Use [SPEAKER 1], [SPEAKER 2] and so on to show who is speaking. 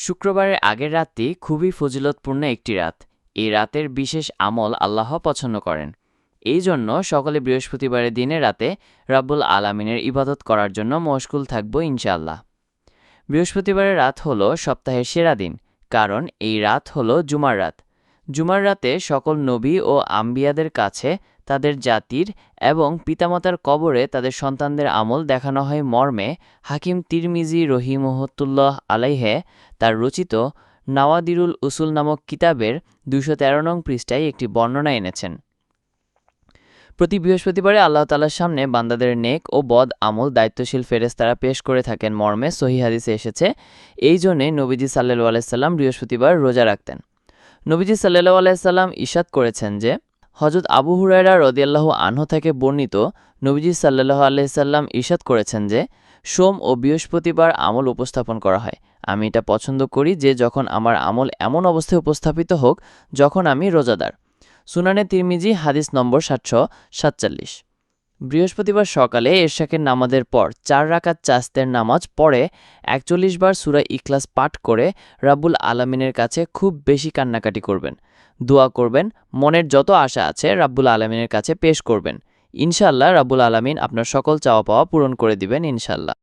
[SPEAKER 1] শুক্রবারের আগের রাতটি খুবই ফজিলতপূর্ণ একটি রাত। এই রাতের বিশেষ আমল আল্লাহ পছন্দ করেন। এই জন্য সকলে বৃহস্পতিবারের দিনে রাতে রাব্বুল আলামিনের ইবাদত করার জন্য মশগুল থাকব ইনশাআল্লাহ। বৃহস্পতিবারের রাত হলো সপ্তাহের সেরা দিন, কারণ এই রাত হলো জুমার রাত। জুমার রাতে সকল নবী ও আম্বিয়াদের কাছে তাদের জাতির এবং পিতামাতার কবরে তাদের সন্তানদের আমল দেখানো হয় মর্মে হাকিম তিরমিজি রহিমহুল্লাহ আলাইহে তার রচিত নাওয়াদিরুল উসুল নামক কিতাবের ২১৩ নং পৃষ্ঠায় একটি বর্ণনা এনেছেন। প্রতি বৃহস্পতিবারে আল্লাহ তাআলার সামনে বান্দাদের নেক ও বদ আমল দায়িত্বশীল ফেরেশতারা পেশ করে থাকেন মর্মে সহিহ হাদিসে এসেছে। এই জন্যে নবীজি সাল্লাল্লাহু আলাইহি সাল্লাম বৃহস্পতিবার রোজা রাখতেন। নবীজি সাল্লাল্লাহু আলাইহি সাল্লাম ইরশাদ করেছেন যে, হযরত আবু হুরায়রা রাদিয়াল্লাহু আনহু থেকে বর্ণিত, নবীজি সাল্লাল্লাহু আলাইহি সাল্লাম ইরশাদ করেছেন যে, সোম ও বৃহস্পতিবার আমল উপস্থাপন করা হয়। আমি এটা পছন্দ করি যে যখন আমার আমল এমন অবস্থায় উপস্থাপিত হোক যখন আমি রোজাদার। সুনানে তিরমিজি হাদিস নম্বর ৭৪৭। বৃহস্পতিবার সকালে এরশাকের নামাজের পর ৪ রাকাত চাস্তের নামাজ পড়ে ৪১ বার সূরা ইখলাস পাঠ করে রাব্বুল আলামিনের কাছে খুব বেশি কান্নাকাটি করবেন, দোয়া করবেন, মনের যত আশা আছে রাব্বুল আলামিনের কাছে পেশ করবেন। ইনশাআল্লাহ রাব্বুল আলামিন আপনার সকল চাওয়া পাওয়া পূরণ করে দিবেন ইনশাআল্লাহ।